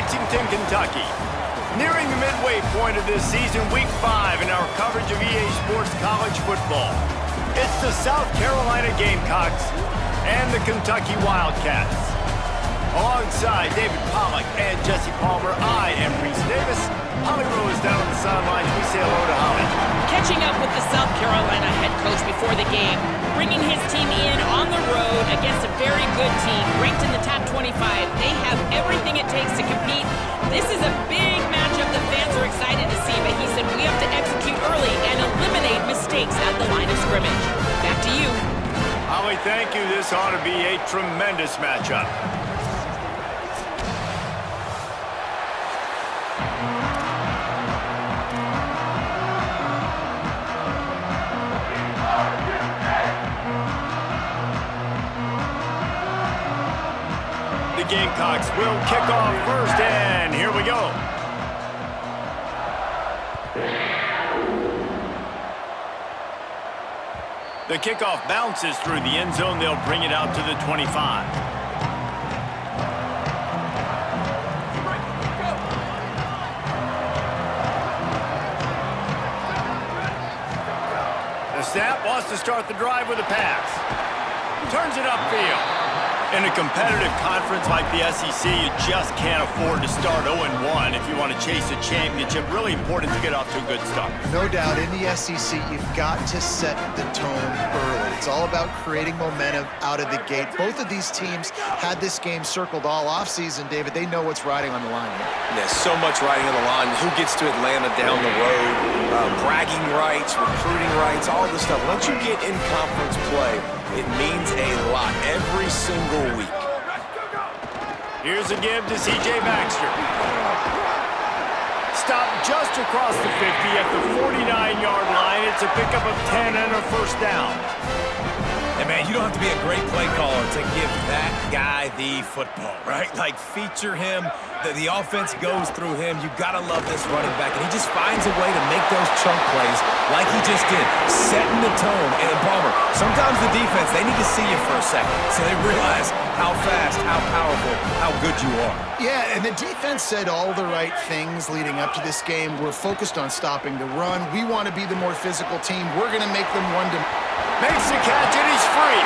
Lexington, Kentucky. Nearing the midway point of this season, week 5 in our coverage of EA Sports College football. It's the South Carolina Gamecocks and the Kentucky Wildcats. Alongside David Pollack and Jesse Palmer, I am Reese Davis. Holly Rose down on the sidelines. We say hello to Holly. Catching up with the South Carolina head coach before the game, bringing his team in on the road against a very good team, ranked in the top 25. They have everything it takes to compete. This is a big matchup that fans are excited to see, but he said we have to execute early and eliminate mistakes at the line of scrimmage. Back to you. Holly, thank you. This ought to be a tremendous matchup. The Gamecocks will kick off first, and here we go. The kickoff bounces through the end zone. They'll bring it out to the 25. The snap wants to start the drive with a pass. Turns it upfield. In a competitive conference like the SEC, you just can't afford to start 0-1 if you want to chase a championship. Really important to get off to a good start. No doubt, in the SEC, you've got to set the tone early. It's all about creating momentum out of the gate. Both of these teams had this game circled all offseason, David. They know what's riding on the line here. There's so much riding on the line. Who gets to Atlanta down the road? Bragging rights, recruiting rights, all this stuff. Once you get in conference play, it means a lot every single week. Here's a give to C.J. Baxter. Stopped just across the 50 at the 49-yard line. It's a pickup of 10 and a first down. And, man, you don't have to be a great play caller to give that guy the football, right? Like, feature him. The offense goes through him. You got to love this running back. And he just finds a way to make those chunk plays like he just did, setting the tone. And, Palmer, sometimes the defense, they need to see you for a second so they realize how fast, how powerful, how good you are. Yeah, and the defense said all the right things leading up to this game. We're focused on stopping the run. We want to be the more physical team. We're going to make them one to... Makes the catch, and he's free.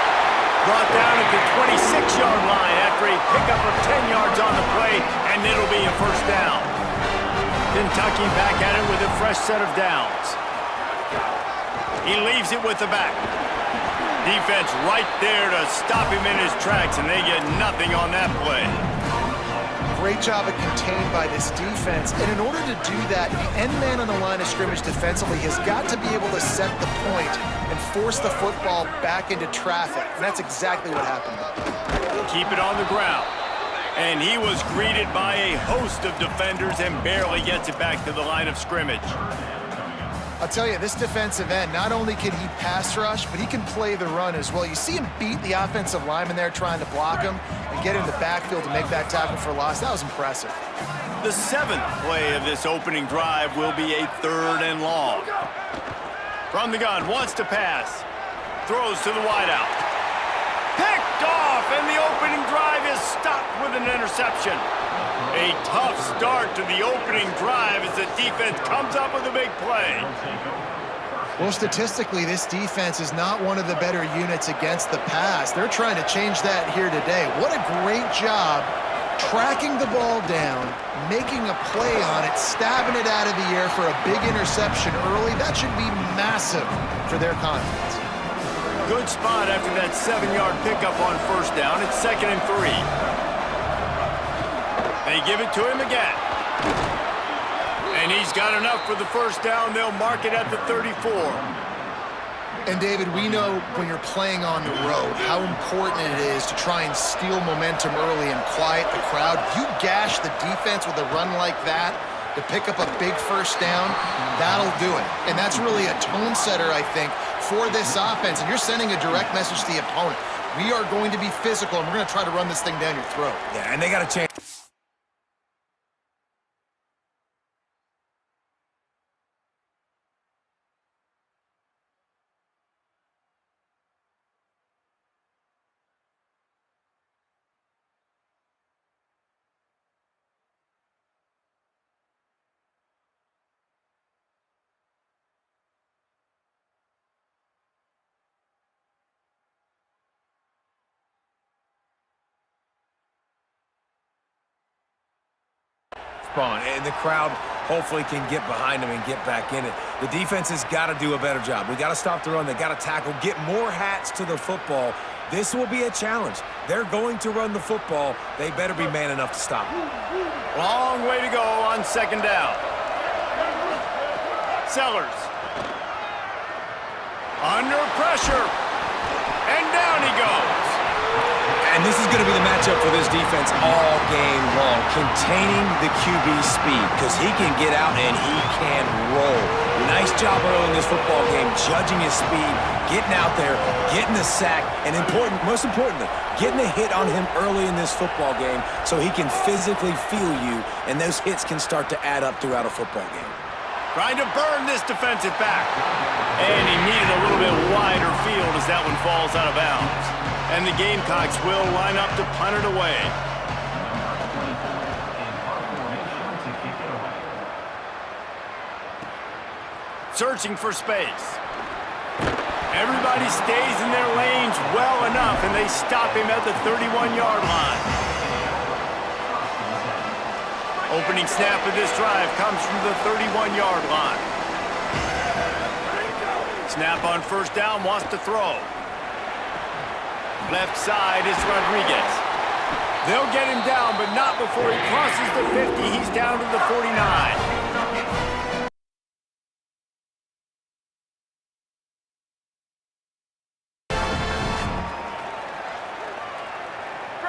Brought down at the 26-yard line after a pickup of 10 yards on the play, and it'll be a first down. Kentucky back at it with a fresh set of downs. He leaves it with the back. Defense right there to stop him in his tracks, and they get nothing on that play. Great job of contained by this defense. And in order to do that, the end man on the line of scrimmage defensively has got to be able to set the point and force the football back into traffic. And that's exactly what happened. Keep it on the ground. And he was greeted by a host of defenders and barely gets it back to the line of scrimmage. I'll tell you, this defensive end, not only can he pass rush, but he can play the run as well. You see him beat the offensive lineman there trying to block him and get in the backfield to make that tackle for loss. That was impressive. The 7th play of this opening drive will be a 3rd and long. From the gun, wants to pass. Throws to the wideout. Picked off, and the opening drive is stopped with an interception. A tough start to the opening drive as the defense comes up with a big play. Well, statistically, this defense is not one of the better units against the pass. They're trying to change that here today. What a great job tracking the ball down, making a play on it, stabbing it out of the air for a big interception early. That should be massive for their confidence. Good spot after that 7-yard pickup on first down. It's 2nd and 3. They give it to him again. And he's got enough for the first down. They'll mark it at the 34. And, David, we know when you're playing on the road how important it is to try and steal momentum early and quiet the crowd. You gash the defense with a run like that to pick up a big first down, that'll do it. And that's really a tone setter, I think, for this offense. And you're sending a direct message to the opponent. We are going to be physical, and we're going to try to run this thing down your throat. Yeah, and they got to change. respond, and the crowd hopefully can get behind them and get back in it. The defense has got to do a better job. We got to stop the run. They got to tackle, get more hats to the football. This will be a challenge. They're going to run the football. They better be man enough to stop it. Long way to go on second down. Sellers. Under pressure. And down he goes. And this is going to be the matchup for this defense all game long, containing the QB speed, because he can get out and he can roll. Nice job early in this football game, judging his speed, getting out there, getting the sack, and most importantly, getting a hit on him early in this football game so he can physically feel you, and those hits can start to add up throughout a football game. Trying to burn this defensive back. And he needed a little bit wider field as that one falls out of bounds. And the Gamecocks will line up to punt it away. Searching for space. Everybody stays in their lanes well enough, and they stop him at the 31-yard line. Opening snap of this drive comes from the 31-yard line. Snap on first down, wants to throw. Left side is Rodriguez. They'll get him down, but not before he crosses the 50. He's down to the 49.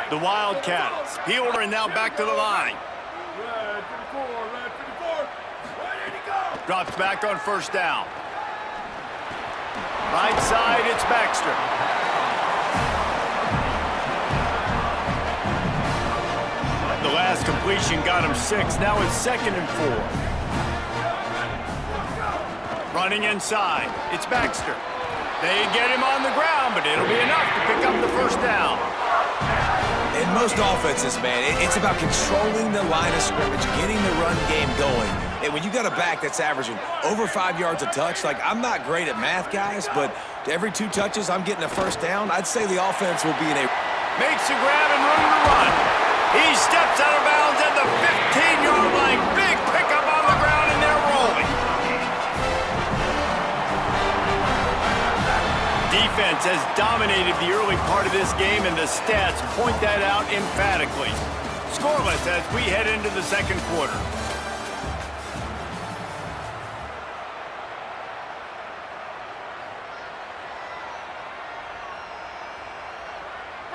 The Wildcats. Peeler and now back to the line. Drops back on first down. Right side, it's Baxter. The last completion got him 6. Now it's 2nd and 4. Running inside, it's Baxter. They get him on the ground, but it'll be enough to pick up the first down. In most offenses, man, it's about controlling the line of scrimmage, getting the run game going. And when you got a back that's averaging over 5 yards a touch, like, I'm not great at math, guys, but every 2 touches I'm getting a first down, I'd say the offense will be in a... Makes a grab and room to run. He steps out of bounds at the 15-yard line. Big pickup on the ground, and they're rolling. Defense has dominated the early part of this game, and the stats point that out emphatically. Scoreless as we head into the second quarter.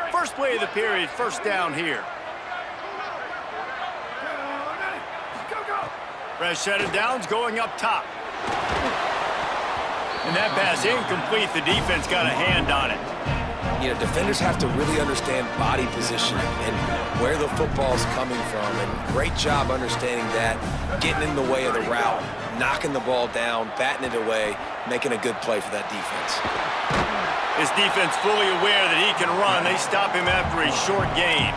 First play of the period, first down here. Fresh set of downs going up top. And that pass incomplete. The defense got a hand on it. You know, defenders have to really understand body positioning and where the football's coming from. And great job understanding that, getting in the way of the route, knocking the ball down, batting it away, making a good play for that defense. His defense fully aware that he can run. They stop him after a short gain.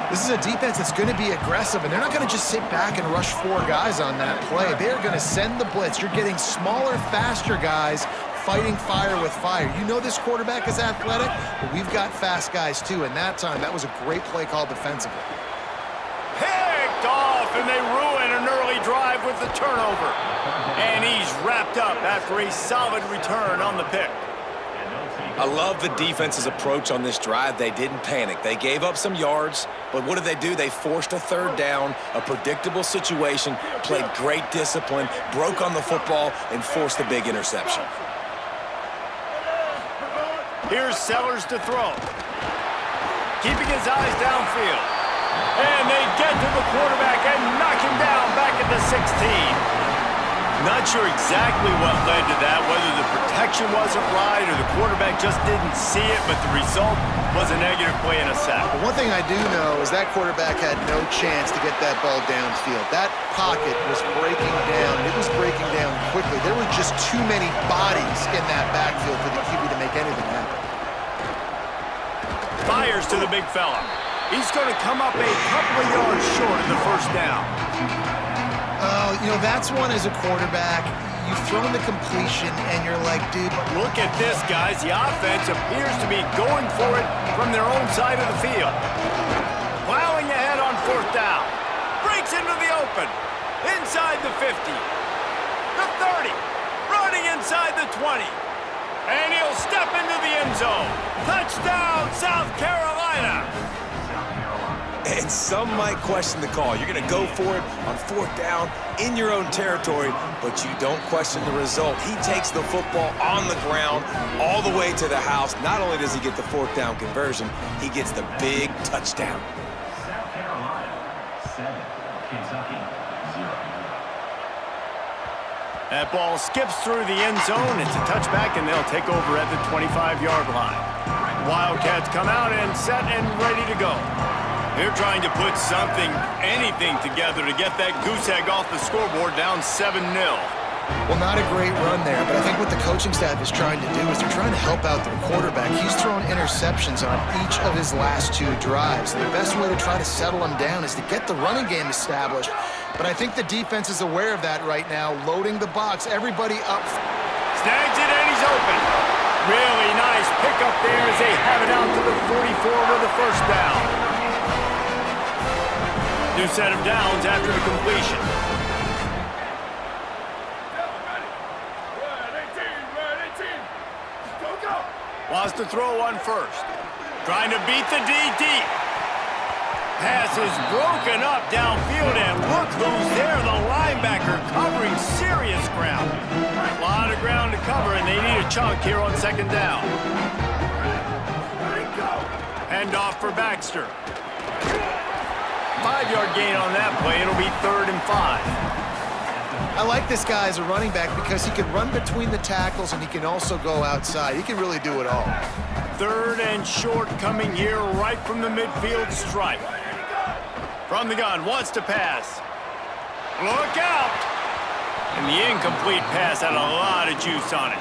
This is a defense that's going to be aggressive, and they're not going to just sit back and rush 4 guys on that play. They're going to send the blitz. You're getting smaller, faster guys fighting fire with fire. You know this quarterback is athletic, but we've got fast guys too, and that time, that was a great play call defensively. Picked off, and they ruin an early drive with the turnover. And he's wrapped up after a solid return on the pick. I love the defense's approach on this drive. They didn't panic. They gave up some yards, but what did they do? They forced a third down, a predictable situation, played great discipline, broke on the football, and forced the big interception. Here's Sellers to throw. Keeping his eyes downfield. And they get to the quarterback and knock him down back at the 16. Not sure exactly what led to that, whether the protection wasn't right or the quarterback just didn't see it, but the result was a negative play and a sack. But one thing I do know is that quarterback had no chance to get that ball downfield. That pocket was breaking down, and it was breaking down quickly. There were just too many bodies in that backfield for the QB to make anything happen. Fires to the big fella. He's going to come up a couple of yards short of the first down. Oh, you know, that's one as a quarterback. You've thrown the completion, and you're like, dude. Look at this, guys. The offense appears to be going for it from their own side of the field. Plowing ahead on fourth down. Breaks into the open. inside the 50, the 30, running inside the 20. And he'll step into the end zone. Touchdown, South Carolina. And some might question the call. You're going to go for it on 4th down in your own territory, but you don't question the result. He takes the football on the ground all the way to the house. Not only does he get the 4th down conversion, he gets the big touchdown. South Carolina, 7. Kentucky, 0. That ball skips through the end zone. It's a touchback, and they'll take over at the 25-yard line. Wildcats come out and set and ready to go. They're trying to put something, anything together to get that goose egg off the scoreboard down 7-0. Well, not a great run there, but I think what the coaching staff is trying to do is they're trying to help out their quarterback. He's thrown interceptions on each of his last 2 drives. And the best way to try to settle him down is to get the running game established. But I think the defense is aware of that right now, loading the box, everybody up. Snags it, and he's open. Really nice pickup there as they have it out to the 44 with the first down. New set of downs after the completion. Wants to throw on first. Trying to beat the D deep. Pass is broken up downfield, and look who's there. The linebacker covering serious ground. A lot of ground to cover, and they need a chunk here on 2nd down. Hand off for Baxter. 5-yard gain on that play. It'll be 3rd and 5. I like this guy as a running back because he can run between the tackles and he can also go outside. He can really do it all. 3rd and short coming here right from the midfield stripe. From the gun, wants to pass. Look out! And the incomplete pass had a lot of juice on it.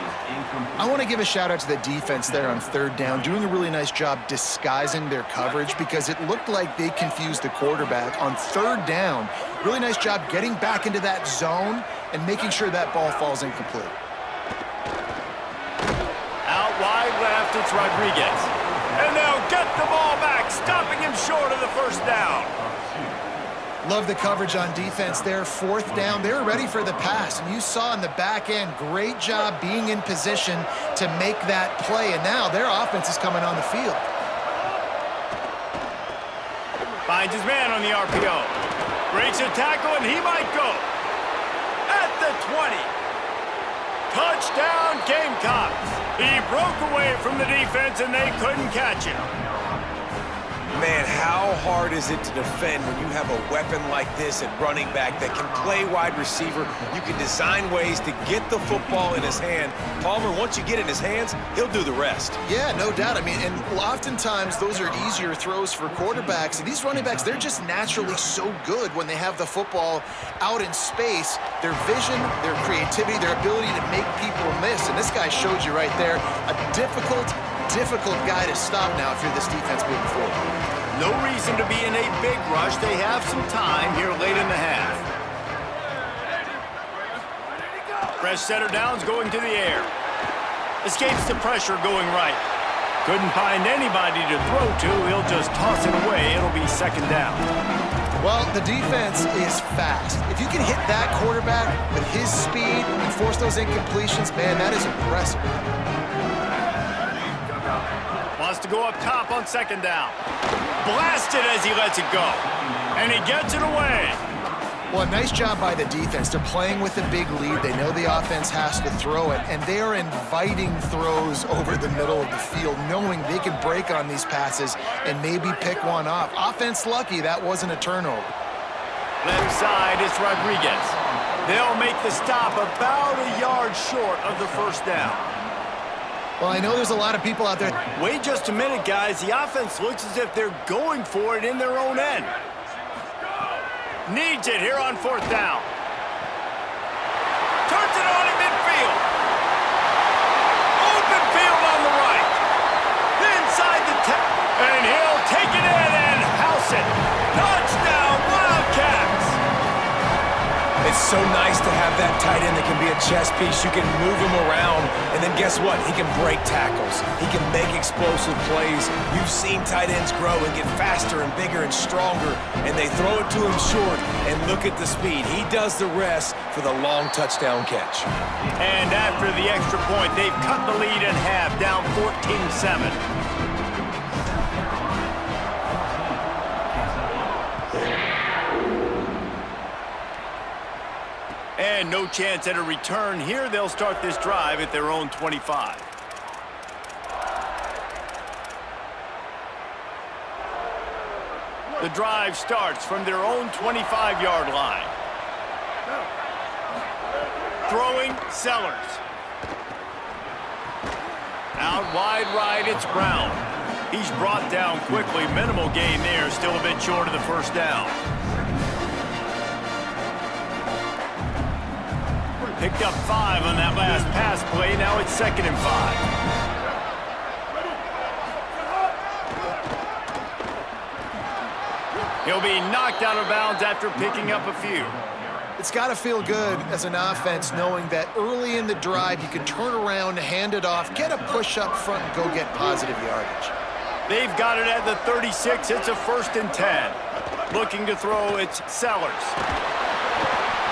I want to give a shout out to the defense there on 3rd down, doing a really nice job disguising their coverage because it looked like they confused the quarterback on 3rd down. Really nice job getting back into that zone and making sure that ball falls incomplete. Out wide left, it's Rodriguez. And they'll get the ball back, stopping him short of the first down. Love the coverage on defense there. 4th down, they were ready for the pass. And you saw in the back end, great job being in position to make that play. And now their offense is coming on the field. Finds his man on the RPO. Breaks a tackle, and he might go. At the 20. Touchdown, Gamecocks. He broke away from the defense, and they couldn't catch him. Man, how hard is it to defend when you have a weapon like this at running back that can play wide receiver? You can design ways to get the football in his hand. Palmer, once you get it in his hands, he'll do the rest. Yeah, no doubt. I mean, and oftentimes those are easier throws for quarterbacks. And these running backs, they're just naturally so good when they have the football out in space. Their vision, their creativity, their ability to make people miss. And this guy showed you right there, a difficult guy to stop now if you're this defense moving forward. No reason to be in a big rush. They have some time here late in the half. Fresh setter downs going to the air. Escapes the pressure going right. Couldn't find anybody to throw to. He'll just toss it away. It'll be 2nd down. Well, the defense is fast. If you can hit that quarterback with his speed and force those incompletions, man, that is impressive. Wants to go up top on 2nd down. Blasted as he lets it go. And he gets it away. Well, nice job by the defense. They're playing with a big lead. They know the offense has to throw it, and they are inviting throws over the middle of the field, knowing they can break on these passes and maybe pick one off. Offense lucky that wasn't a turnover. Left side is Rodriguez. They'll make the stop about a yard short of the first down. Well, I know there's a lot of people out there. Wait just a minute, guys. The offense looks as if they're going for it in their own end. Needs it here on 4th down. Turns it on in midfield. Open field on the right. Inside the 10. And he'll take it in and house it. Touchdown, Wildcats. It's so nice to have that tight end that can be a chess piece. You can move him around, and then guess what? He can break tackles. He can make explosive plays. You've seen tight ends grow and get faster and bigger and stronger, and they throw it to him short, and look at the speed. He does the rest for the long touchdown catch. And after the extra point, they've cut the lead in half, down 14-7. And no chance at a return here. They'll start this drive at their own 25. The drive starts from their own 25-yard line. Throwing, Sellers. Out wide right, it's Brown. He's brought down quickly. Minimal gain there, still a bit short of the first down. Picked up 5 on that last pass play. Now it's 2nd and 5. He'll be knocked out of bounds after picking up a few. It's got to feel good as an offense knowing that early in the drive you can turn around, hand it off, get a push up front, and go get positive yardage. They've got it at the 36. It's a 1st and 10. Looking to throw, it's Sellers.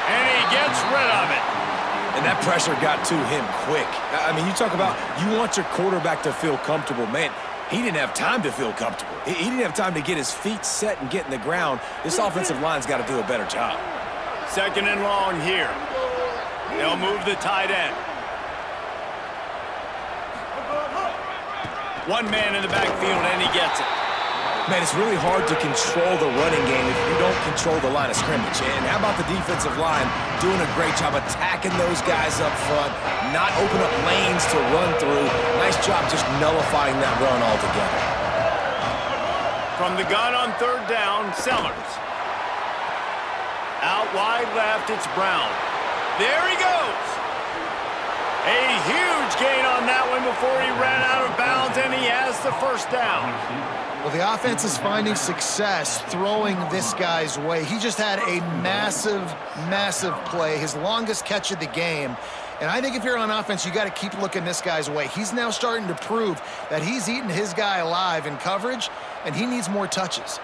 And he gets rid of it. And that pressure got to him quick. I mean, you talk about you want your quarterback to feel comfortable. Man, he didn't have time to feel comfortable. He didn't have time to get his feet set and get in the ground. This offensive line's got to do a better job. 2nd and long here. They'll move the tight end. One man in the backfield, and he gets it. Man, it's really hard to control the running game if you don't control the line of scrimmage. And how about the defensive line doing a great job attacking those guys up front, not open up lanes to run through. Nice job just nullifying that run altogether. From the gun on 3rd down, Sellers. Out wide left, it's Brown. There he goes. A huge gain on that one before he ran out of bounds, and he has the 1st down. Well, the offense is finding success throwing this guy's way. He just had a massive, massive play, his longest catch of the game. And I think if you're on offense, you got to keep looking this guy's way. He's now starting to prove that he's eating his guy alive in coverage, and he needs more touches.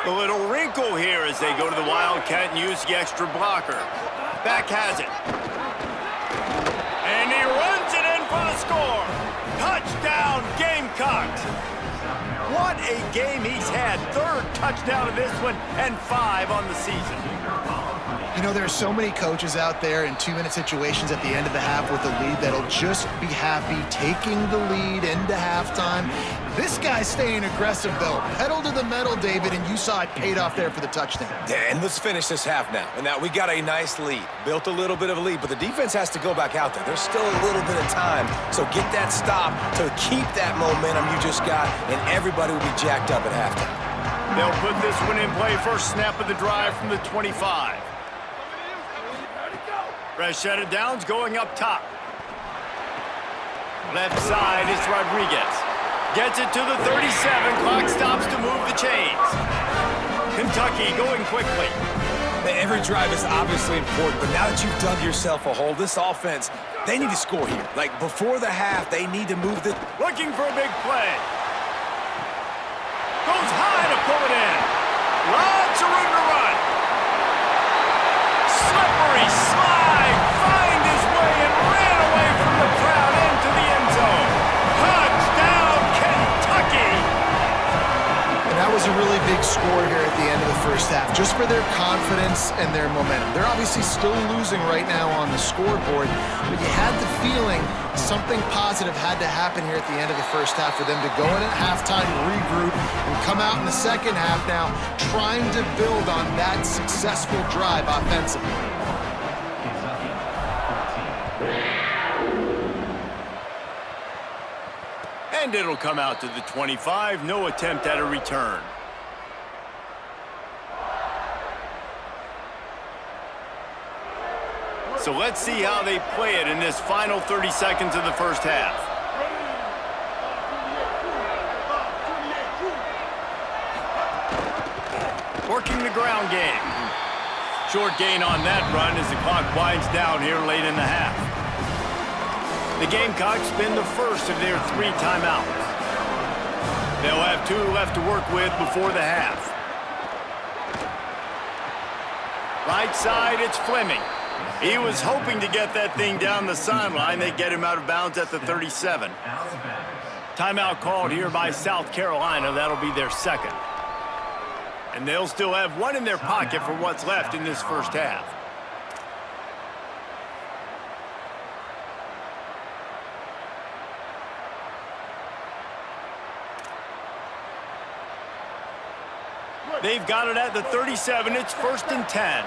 A little wrinkle here as they go to the Wildcat and use the extra blocker. Back has it. And he runs it in for the score. Touchdown, Gamecocks. What a game he's had. 3rd touchdown of this one and 5 on the season. You know, there are so many coaches out there in 2-minute situations at the end of the half with a lead that'll just be happy taking the lead into halftime. This guy's staying aggressive, though. Pedal to the metal, David, and you saw it paid off there for the touchdown. And let's finish this half now. And now we got a nice lead. Built a little bit of a lead, but the defense has to go back out there. There's still a little bit of time. So get that stop to keep that momentum you just got, and everybody will be jacked up at halftime. They'll put this one in play. First snap of the drive from the 25. Fresh set of downs going up top. Left side is Rodriguez. Gets it to the 37. Clock stops to move the chains. Kentucky going quickly. Every drive is obviously important, but now that you've dug yourself a hole, this offense, they need to score here. Like, before the half, they need to move the... Looking for a big play. Goes high to pull it in. Lots of room to run. Slippery slide. Find his way and ran away from the crowd into the end zone. Touchdown, Kentucky. And that was a really big score here at the end of the first half, just for their confidence and their momentum. They're obviously still losing right now on the scoreboard, but you had the feeling something positive had to happen here at the end of the first half for them to go in at halftime, regroup, and come out in the second half now trying to build on that successful drive offensively. And it'll come out to the 25. No attempt at a return. So let's see how they play it in this final 30 seconds of the first half. Working the ground game. Short gain on that run as the clock winds down here late in the half. The Gamecocks spend the first of their 3 timeouts. They'll have 2 left to work with before the half. Right side, it's Fleming. He was hoping to get that thing down the sideline. They get him out of bounds at the 37. Timeout called here by South Carolina. That'll be their second. And they'll still have 1 in their pocket for what's left in this first half. They've got it at the 37. It's 1st and 10.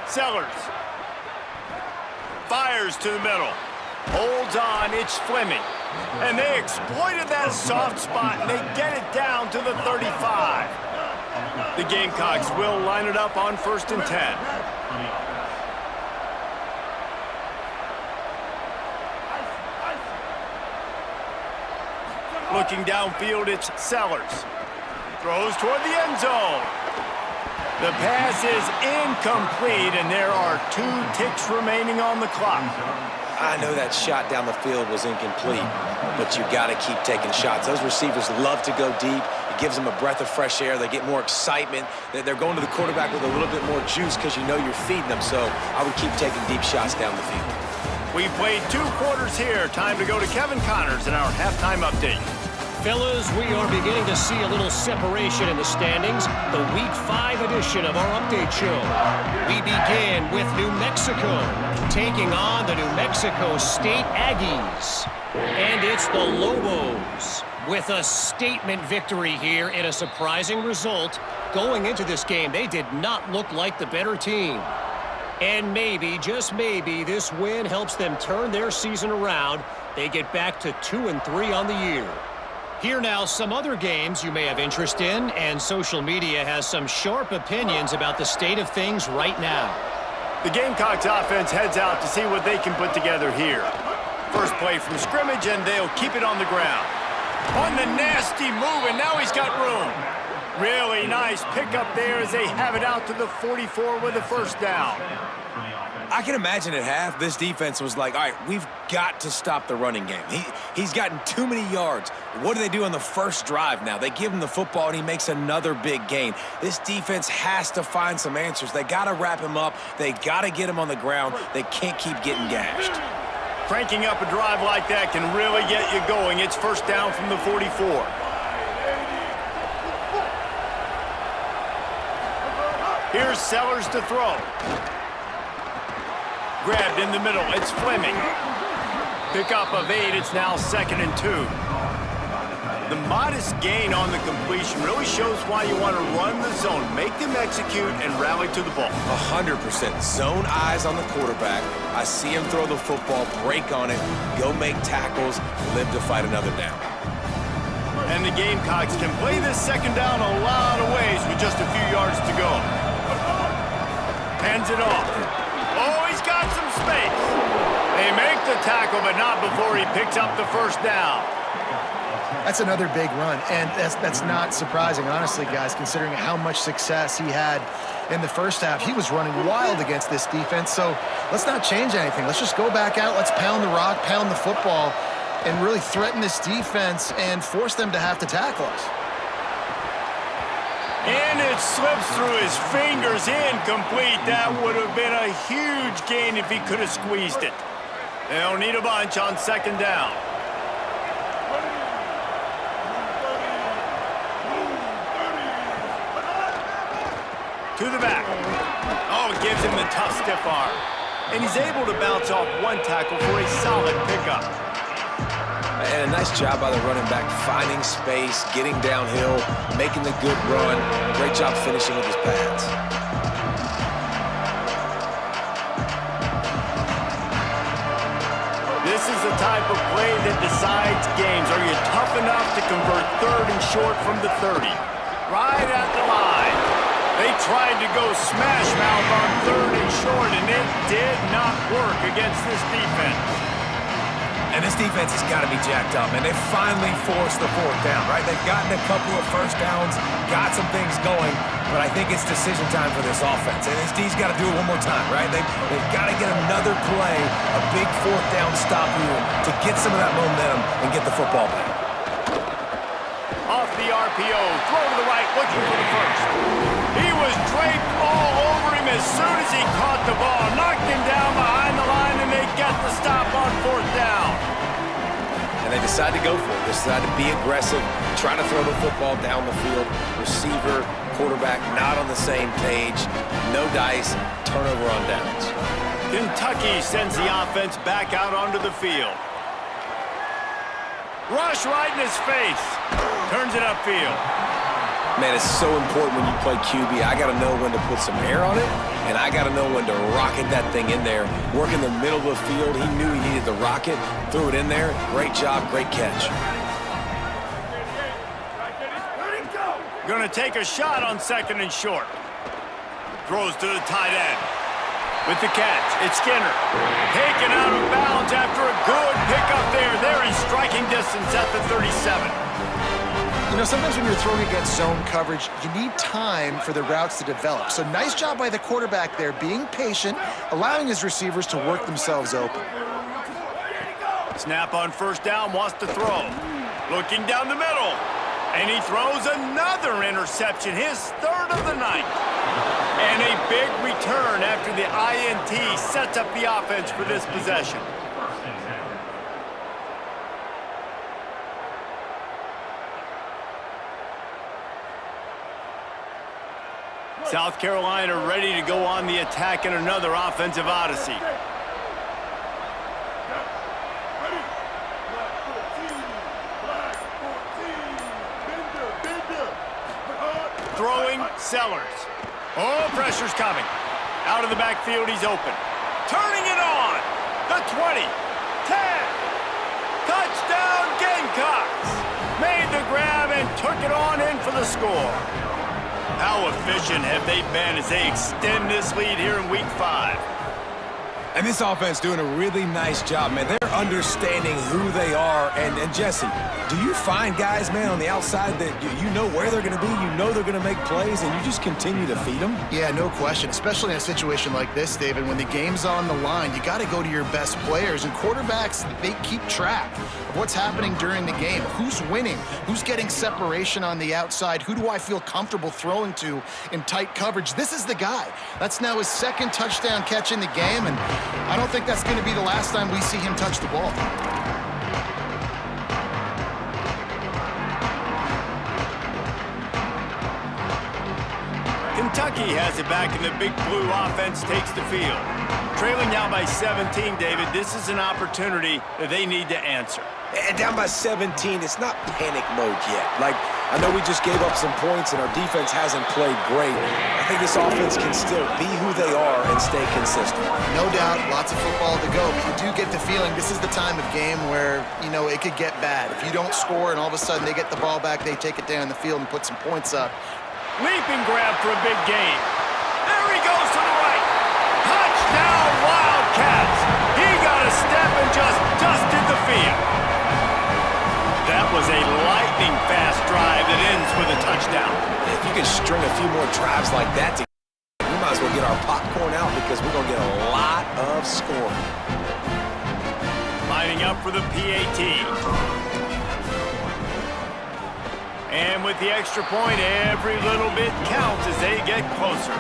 Sellers. Fires to the middle. Holds on. It's Fleming. And they exploited that soft spot, and they get it down to the 35. The Gamecocks will line it up on 1st and 10. Looking downfield, it's Sellers. Throws toward the end zone. The pass is incomplete, and there are 2 ticks remaining on the clock. I know that shot down the field was incomplete, but you got to keep taking shots. Those receivers love to go deep. It gives them a breath of fresh air. They get more excitement. They're going to the quarterback with a little bit more juice because you know you're feeding them. So I would keep taking deep shots down the field. We played 2 quarters here. Time to go to Kevin Connors in our halftime update. Fellas, we are beginning to see a little separation in the standings. The Week 5 edition of our update show. We begin with New Mexico, taking on the New Mexico State Aggies. And it's the Lobos with a statement victory here in a surprising result. Going into this game, they did not look like the better team. And maybe, just maybe, this win helps them turn their season around. They get back to 2-3 on the year. Here now, some other games you may have interest in, and social media has some sharp opinions about the state of things right now. The Gamecocks offense heads out to see what they can put together here. First play from scrimmage, and they'll keep it on the ground. On the nasty move, and now he's got room. Really nice pickup there as they have it out to the 44 with a first down. I can imagine at half, this defense was like, all right, we've got to stop the running game. He's gotten too many yards. What do they do on the first drive now? They give him the football, and he makes another big gain. This defense has to find some answers. They got to wrap him up. They got to get him on the ground. They can't keep getting gashed. Cranking up a drive like that can really get you going. It's first down from the 44. Here's Sellers to throw. Grabbed in the middle, it's Fleming. Pickup of 8, it's now 2nd and 2. The modest gain on the completion really shows why you want to run the zone, make them execute, and rally to the ball. 100%. Zone eyes on the quarterback. I see him throw the football, break on it, go make tackles, live to fight another down. And the Gamecocks can play this second down a lot of ways with just a few yards to go. Hands it off. Oh, he's got some space. They make the tackle, but not before he picks up the first down. That's another big run, and that's not surprising, honestly, guys, considering how much success he had in the first half. He was running wild against this defense, so let's not change anything. Let's just go back out, let's pound the rock, pound the football, and really threaten this defense and force them to have to tackle us. And it slips through his fingers, incomplete. That would have been a huge gain if he could have squeezed it. They'll need a bunch on second down. To the back. Oh, it gives him the tough stiff arm. And he's able to bounce off one tackle for a solid pickup. And a nice job by the running back, finding space, getting downhill, making the good run. Great job finishing with his pads. This is the type of play that decides games. Are you tough enough to convert 3rd and short from the 30? Right at the line. They tried to go smash mouth on 3rd and short, and it did not work against this defense. And this defense has got to be jacked up, man. They finally forced the 4th down, right? They've gotten a couple of first downs, got some things going, but I think it's decision time for this offense. And this D's got to do it one more time, right? They've got to get another play, a big 4th down stop here to get some of that momentum and get the football back. Off the RPO, throw to the right, looking for the first. He was draped all over him as soon as he caught the ball, knocked him down behind the line, and they get the stop on 4th down. And they decide to go for it. They decide to be aggressive, try to throw the football down the field. Receiver, quarterback, not on the same page. No dice, turnover on downs. Kentucky sends the offense back out onto the field. Rush right in his face. Turns it upfield. Man, it's so important when you play QB. I got to know when to put some air on it, and I got to know when to rocket that thing in there. Work in the middle of the field. He knew he needed the rocket. Threw it in there. Great job, great catch. Going to take a shot on 2nd and short. Throws to the tight end. With the catch, it's Skinner. Taken out of bounds after a good pickup there. They're in striking distance at the 37. You know, sometimes when you're throwing against zone coverage, you need time for the routes to develop. So nice job by the quarterback there, being patient, allowing his receivers to work themselves open. Snap on 1st down, wants to throw. Looking down the middle. And he throws another interception, his 3rd of the night. And a big return after the INT sets up the offense for this possession. South Carolina ready to go on the attack in another offensive odyssey. Throwing, Sellers. Oh, pressure's coming. Out of the backfield, he's open. Turning it on. The 20. 10. Touchdown, Gamecocks. Made the grab and took it on in for the score. How efficient have they been as they extend this lead here in Week 5? And this offense doing a really nice job, man. They're understanding who they are. And Jesse, do you find guys, man, on the outside that you know where they're going to be, you know they're going to make plays, and you just continue to feed them? Yeah, no question, especially in a situation like this, David. When the game's on the line, you got to go to your best players. And quarterbacks, they keep track of what's happening during the game. Who's winning? Who's getting separation on the outside? Who do I feel comfortable throwing to in tight coverage? This is the guy. That's now his 2nd touchdown catch in the game, and I don't think that's going to be the last time we see him touch the ball. Kentucky has it back, and the Big Blue offense takes the field. Trailing down by 17, David, this is an opportunity that they need to answer. And down by 17, it's not panic mode yet. Like, I know we just gave up some points and our defense hasn't played great. I think this offense can still be who they are and stay consistent. No doubt, lots of football to go, but you do get the feeling this is the time of game where, you know, it could get bad. If you don't score and all of a sudden they get the ball back, they take it down the field and put some points up. Leaping grab for a big gain. There he goes to the right. Touchdown, Wildcats. He got a step and just dusted the field. That was a lightning-fast drive that ends with a touchdown. If you can string a few more drives like that together, we might as well get our popcorn out because we're going to get a lot of scoring. Lining up for the PAT. And with the extra point, every little bit counts as they get closer.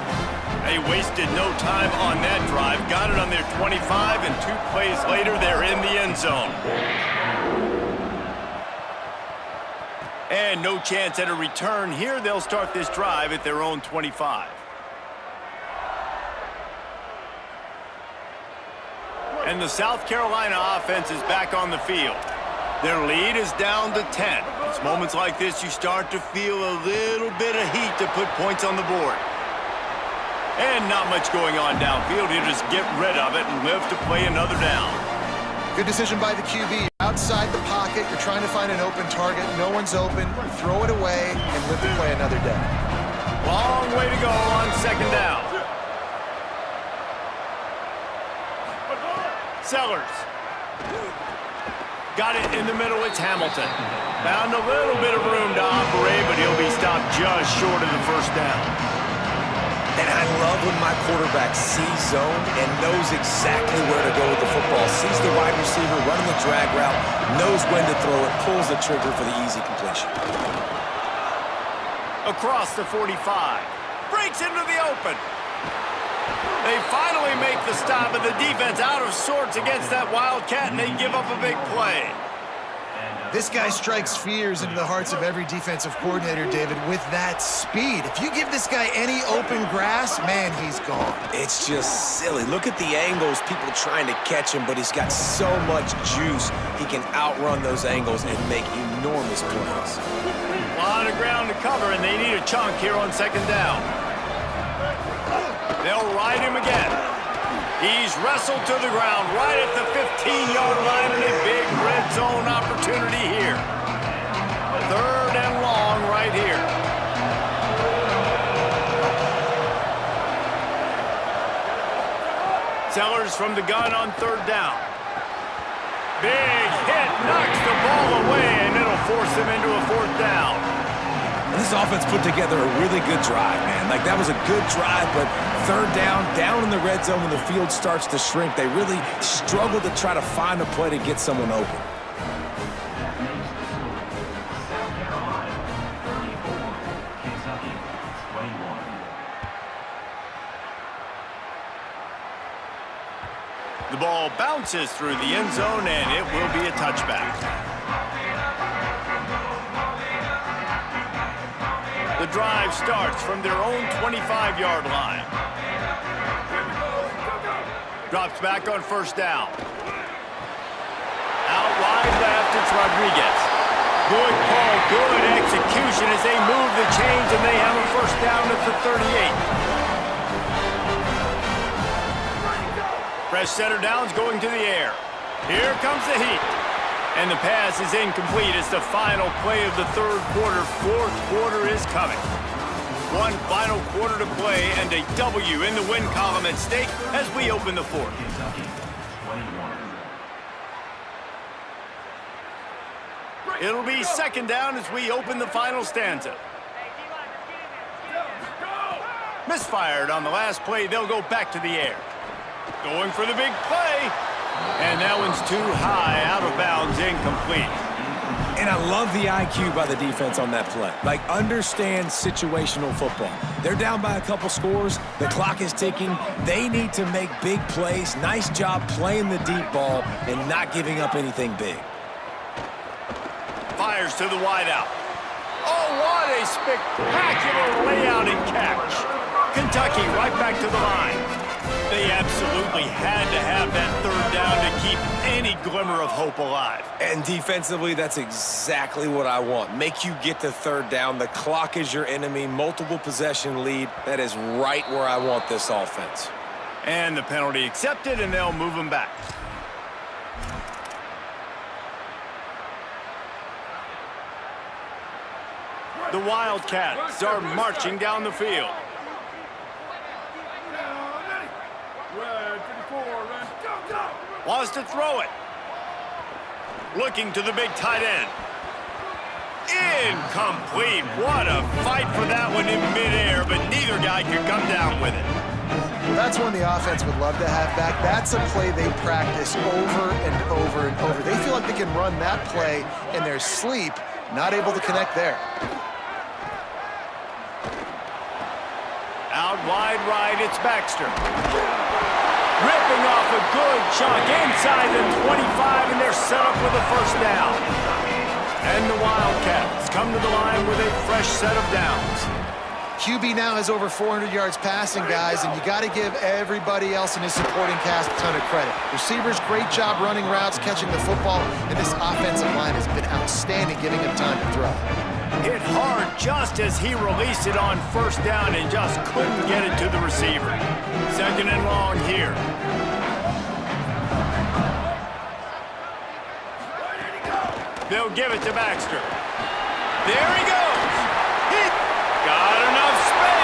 They wasted no time on that drive. Got it on their 25, and 2 plays later, they're in the end zone. And no chance at a return here. They'll start this drive at their own 25. And the South Carolina offense is back on the field. Their lead is down to 10. It's moments like this you start to feel a little bit of heat to put points on the board. And not much going on downfield. You just get rid of it and live to play another down. Good decision by the QB. Outside the pocket, you're trying to find an open target. No one's open. Throw it away and live to play another day. Long way to go on second down. Sellers. Got it in the middle. It's Hamilton. Found a little bit of room to operate, but he'll be stopped just short of the first down. And I love when my quarterback sees zone and knows exactly where to go with the football. Sees the wide receiver running the drag route, knows when to throw it, pulls the trigger for the easy completion. Across the 45. Breaks into the open. They finally make the stop, but the defense out of sorts against that Wildcat, and they give up a big play. This guy strikes fears into the hearts of every defensive coordinator, David, with that speed. If you give this guy any open grass, man, he's gone. It's just silly. Look at the angles, people trying to catch him, but he's got so much juice. He can outrun those angles and make enormous plays. A lot of ground to cover, and they need a chunk here on second down. They'll ride him again. He's wrestled to the ground right at the 15-yard line, and a big red zone opportunity here. Third and long right here. Sellers from the gun on third down. Big hit, knocks the ball away, and it'll force him into a fourth down. And this offense put together a really good drive, man. Like, that was a good drive, but third down in the red zone when the field starts to shrink, they really struggle to try to find a play to get someone open. The ball bounces through the end zone, and it will be a touchback. The drive starts from their own 25-yard line. Drops back on first down. Out wide left, it's Rodriguez. Good call, good execution as they move the chains, and they have a first down at the 38. Fresh setter downs going to the air. Here comes the heat. And the pass is incomplete. It's the final play of the third quarter. Fourth quarter is coming. One final quarter to play and a W in the win column at stake as we open the fourth. It'll be second down as we open the final stanza. Misfired on the last play. They'll go back to the air. Going for the big play. And that one's too high, out of bounds, incomplete. And I love the IQ by the defense on that play. Like, understand situational football. They're down by a couple scores. The clock is ticking. They need to make big plays. Nice job playing the deep ball and not giving up anything big. Fires to the wideout. Oh, what a spectacular layout and catch. Kentucky right back to the line. They absolutely had to have that third down to keep any glimmer of hope alive. And defensively, that's exactly what I want. Make you get the third down. The clock is your enemy. Multiple possession lead. That is right where I want this offense. And the penalty accepted, and they'll move them back. The Wildcats are marching down the field. Wants to throw it. Looking to the big tight end. Incomplete. What a fight for that one in midair, but neither guy could come down with it. Well, that's one the offense would love to have back. That's a play they practice over and over and over. They feel like they can run that play in their sleep, not able to connect there. Out wide right, it's Baxter. Ripping off a good chunk inside the 25, and they're set up with a first down. And the Wildcats come to the line with a fresh set of downs. QB now has over 400 yards passing, guys, and you got to give everybody else in his supporting cast a ton of credit. Receivers, great job running routes, catching the football, and this offensive line has been outstanding, giving him time to throw. Hit hard just as he released it on first down and just couldn't get it to the receiver. Second and long here. They'll give it to Baxter. There he goes. He got enough space.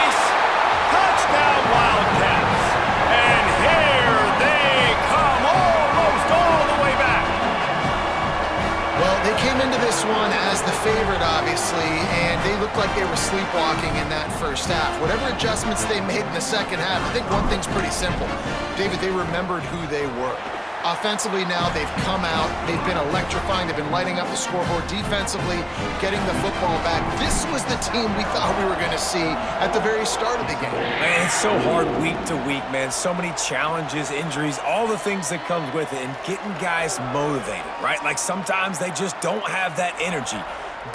Well, they came into this one as the favorite, obviously, and they looked like they were sleepwalking in that first half. Whatever adjustments they made in the second half, I think one thing's pretty simple. David, they remembered who they were. Offensively now, they've come out. They've been electrifying. They've been lighting up the scoreboard. Defensively, getting the football back. This was the team we thought we were going to see at the very start of the game. Man, it's so hard week to week, man. So many challenges, injuries, all the things that come with it, and getting guys motivated, right? Like sometimes they just don't have that energy.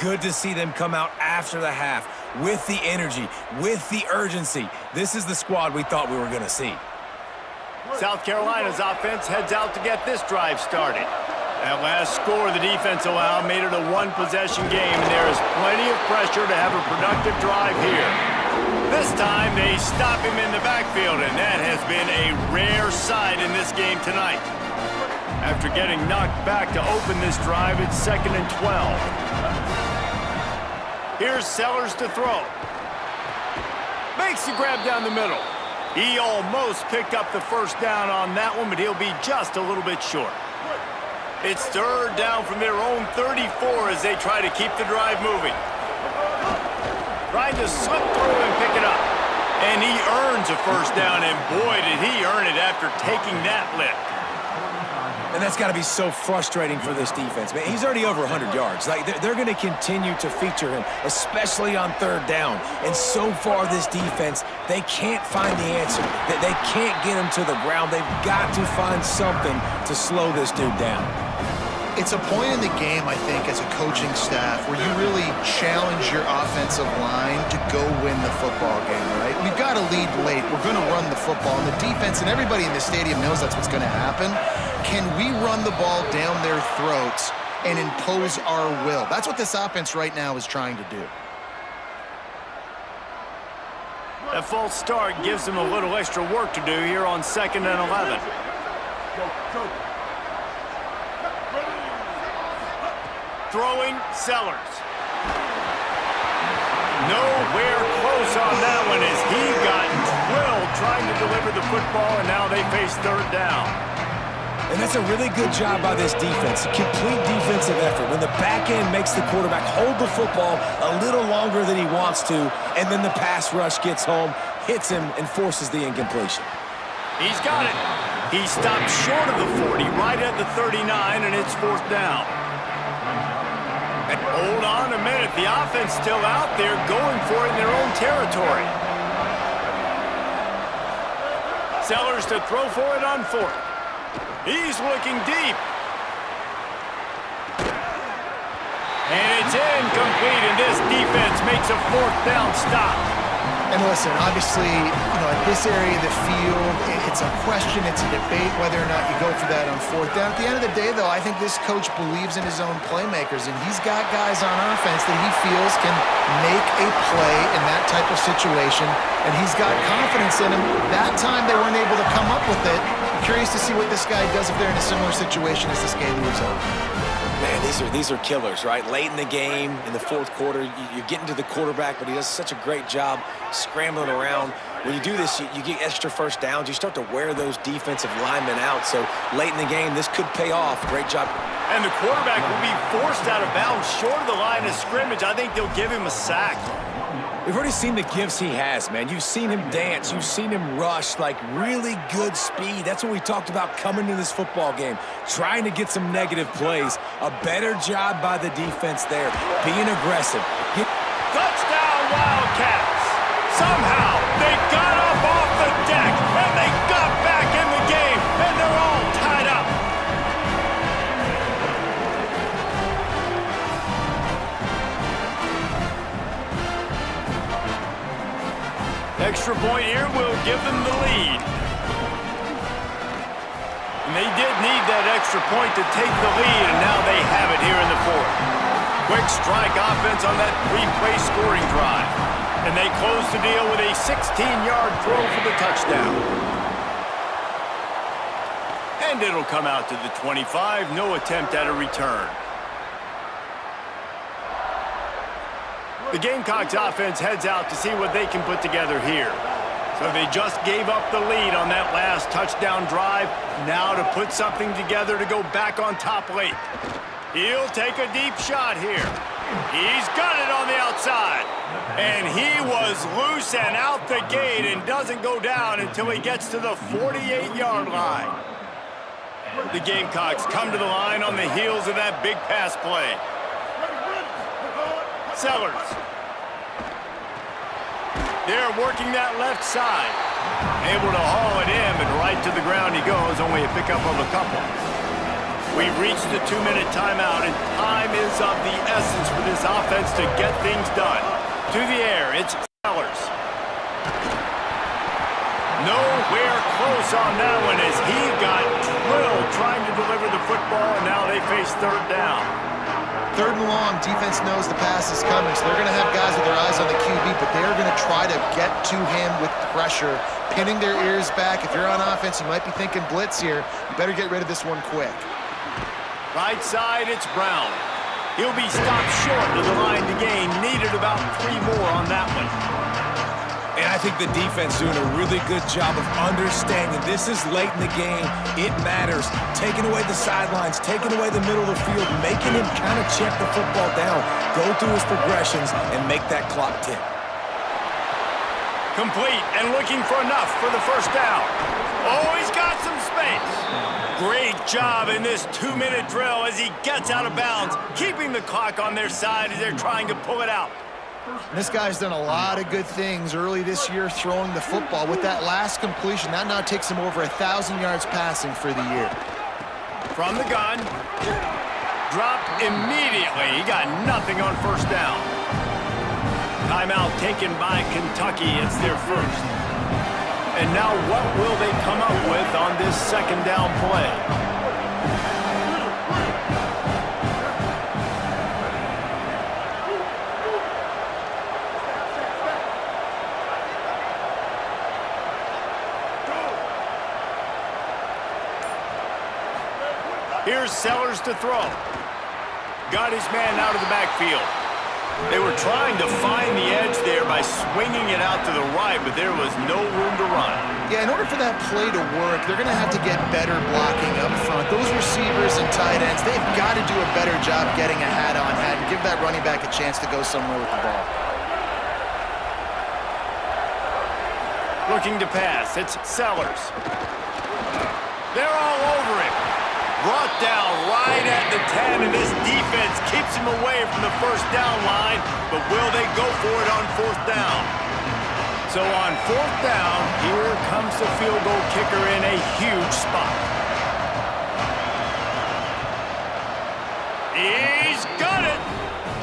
Good to see them come out after the half with the energy, with the urgency. This is the squad we thought we were going to see. South Carolina's offense heads out to get this drive started. That last score the defense allowed made it a one-possession game, and there is plenty of pressure to have a productive drive here. This time, they stop him in the backfield, and that has been a rare sight in this game tonight. After getting knocked back to open this drive, it's 2nd and 12. Here's Sellers to throw. Makes the grab down the middle. He almost picked up the first down on that one, but he'll be just a little bit short. It's 3rd down from their own 34 as they try to keep the drive moving. Trying to slip through and pick it up. And he earns a first down, and boy, did he earn it after taking that lift. And that's got to be so frustrating for this defense, man. He's already over 100 yards. Like, they're going to continue to feature him, especially on 3rd down. And so far, this defense, they can't find the answer. They can't get him to the ground. They've got to find something to slow this dude down. It's a point in the game, I think, as a coaching staff where you really challenge your offensive line to go win the football game, right? We've got to lead late. We're going to run the football. And the defense and everybody in the stadium knows that's what's going to happen. Can we run the ball down their throats and impose our will? That's what this offense right now is trying to do. That false start gives them a little extra work to do here on 2nd and 11. Throwing Sellers. Nowhere close on that one as he got drilled trying to deliver the football, and now they face 3rd down. And that's a really good job by this defense, a complete defensive effort. When the back end makes the quarterback hold the football a little longer than he wants to, and then the pass rush gets home, hits him, and forces the incompletion. He's got it. He stopped short of the 40, right at the 39, and it's 4th down. And hold on a minute. The offense still out there going for it in their own territory. Sellers to throw for it on 4th. He's looking deep. And it's incomplete, and this defense makes a 4th down stop. And listen, obviously, at this area of the field, it's a question, it's a debate whether or not you go for that on 4th down. At the end of the day, though, I think this coach believes in his own playmakers, and he's got guys on offense that he feels can make a play in that type of situation, and he's got confidence in them. That time they weren't able to come up with it. I'm curious to see what this guy does if they're in a similar situation as this game moves on. Man, these are killers, right? Late in the game, in the 4th quarter, you're getting to the quarterback, but he does such a great job scrambling around. When you do this, you get extra first downs. You start to wear those defensive linemen out. So late in the game, this could pay off. Great job. And the quarterback will be forced out of bounds short of the line of scrimmage. I think they'll give him a sack. We've already seen the gifts he has, man. You've seen him dance. You've seen him rush, like really good speed. That's what we talked about coming to this football game, trying to get some negative plays. A better job by the defense there, being aggressive. Touchdown, Wildcats. Somehow, they got up off the deck, and they got back in the game, and they're all tied up. Extra point here will give them the lead. And they did need that extra point to take the lead, and now they have it here in the 4th. Quick strike offense on that 3-play scoring drive. And they close the deal with a 16-yard throw for the touchdown. And it'll come out to the 25. No attempt at a return. The Gamecocks offense heads out to see what they can put together here. So they just gave up the lead on that last touchdown drive. Now to put something together to go back on top late. He'll take a deep shot here. He's got it on the outside. And he was loose and out the gate and doesn't go down until he gets to the 48-yard line. The Gamecocks come to the line on the heels of that big pass play. Sellers. They're working that left side. Able to haul it in, but right to the ground he goes, only a pickup of a couple. We've reached the 2-minute timeout, and time is of the essence for this offense to get things done. To the air, it's Sellers. Nowhere close on that one as he got drilled trying to deliver the football, and now they face third down. Third and long, defense knows the pass is coming, so they're going to have guys with their eyes on the QB, but they're going to try to get to him with pressure, pinning their ears back. If you're on offense, you might be thinking blitz here. You better get rid of this one quick. Right side, it's Brown. He'll be stopped short of the line to gain. Needed about 3 more on that one. And I think the defense doing a really good job of understanding this is late in the game. It matters. Taking away the sidelines, taking away the middle of the field, making him kind of check the football down, go through his progressions, and make that clock tick. Complete and looking for enough for the first down. Oh, he's got some space. Great job in this 2-minute drill as he gets out of bounds, keeping the clock on their side as they're trying to pull it out. This guy's done a lot of good things early this year throwing the football. With that last completion, that now takes him over 1,000 yards passing for the year. From the gun, dropped immediately. He got nothing on first down. Timeout taken by Kentucky. It's their first. And now what will they come up with on this second down play? Here's Sellers to throw. Got his man out of the backfield. They were trying to find the edge there by swinging it out to the right, but there was no room to run. Yeah, in order for that play to work, they're going to have to get better blocking up front. Those receivers and tight ends, they've got to do a better job getting a hat-on-hat and give that running back a chance to go somewhere with the ball. Looking to pass, it's Sellers. They're all over him. Brought down right at the 10, and this defense keeps him away from the first down line, but will they go for it on fourth down? So on fourth down, here comes the field goal kicker in a huge spot. He's got it!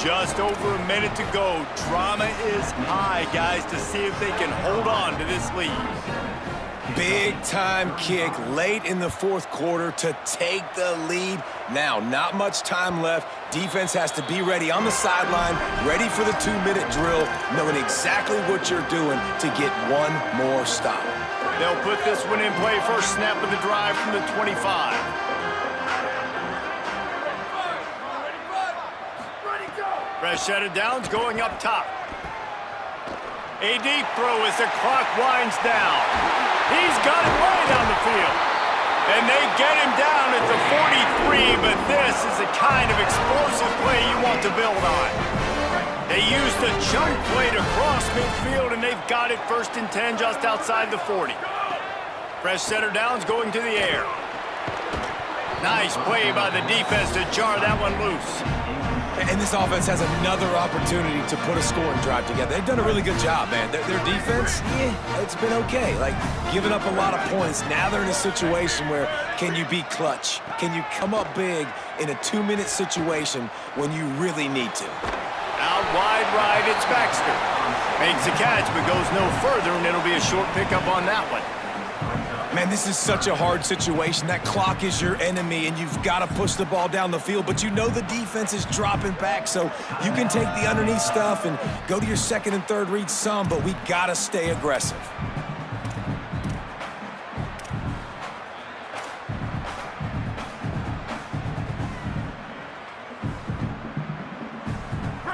Just over a minute to go. Drama is high, guys, to see if they can hold on to this lead. Big-time kick late in the fourth quarter to take the lead. Now, not much time left. Defense has to be ready on the sideline, ready for the 2-minute drill, knowing exactly what you're doing to get one more stop. They'll put this one in play first snap of the drive from the 25. Fresh set of downs going up top. A deep throw as the clock winds down. He's got it way down the field. And they get him down at the 43, but this is the kind of explosive play you want to build on. They used a chunk play to cross midfield, and they've got it first and 10 just outside the 40. Fresh set of downs going to the air. Nice play by the defense to jar that one loose. And this offense has another opportunity to put a scoring drive together. They've done a really good job, man. Their defense, it's been okay. Like, giving up a lot of points. Now they're in a situation where can you be clutch? Can you come up big in a 2-minute situation when you really need to? Out wide right, it's Baxter. Makes the catch, but goes no further, and it'll be a short pickup on that one. Man, this is such a hard situation. That clock is your enemy, and you've got to push the ball down the field, but you know the defense is dropping back, so you can take the underneath stuff and go to your second and third read some, but we got to stay aggressive.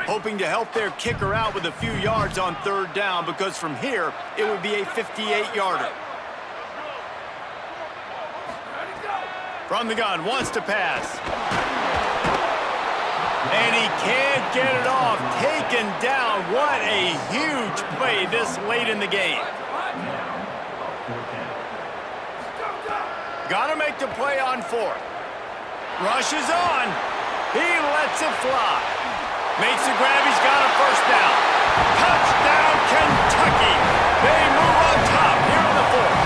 Hoping to help their kicker out with a few yards on third down, because from here, it would be a 58-yarder. From the gun, wants to pass. And he can't get it off. Taken down. What a huge play this late in the game. Got to make the play on fourth. Rushes on. He lets it fly. Makes the grab. He's got a first down. Touchdown, Kentucky. They move on top here in the fourth.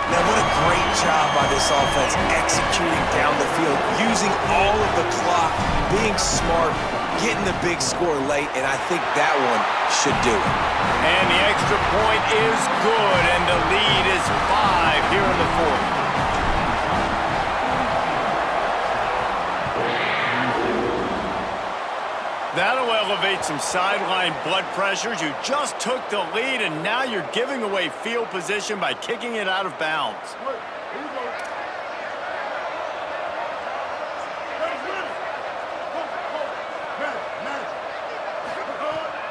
Now, what a great job by this offense executing down the field, using all of the clock, being smart, getting the big score late, and I think that one should do it. And the extra point is good, and the lead is 5 here in the fourth. That'll elevate some sideline blood pressures. You just took the lead, and now you're giving away field position by kicking it out of bounds.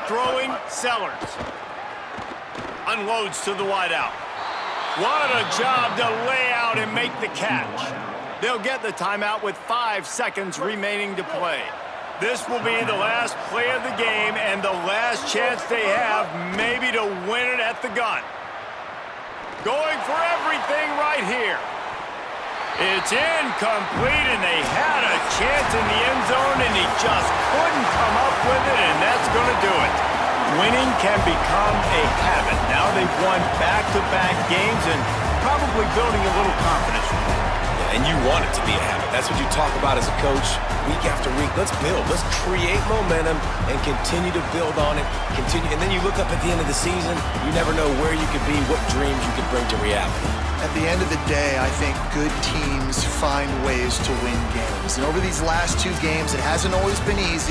Throwing Sellers. Unloads to the wideout. What a job to lay out and make the catch. They'll get the timeout with 5 seconds remaining to play. This will be the last play of the game and the last chance they have maybe to win it at the gun. Going for everything right here. It's incomplete, and they had a chance in the end zone, and he just couldn't come up with it, and that's going to do it. Winning can become a habit. Now they've won back-to-back games and probably building a little confidence. And you want it to be a habit. That's what you talk about as a coach week after week. Let's build. Let's create momentum and continue to build on it. Continue, and then you look up at the end of the season, you never know where you could be, what dreams you could bring to reality. At the end of the day, I think good teams find ways to win games. And over these last 2 games, it hasn't always been easy.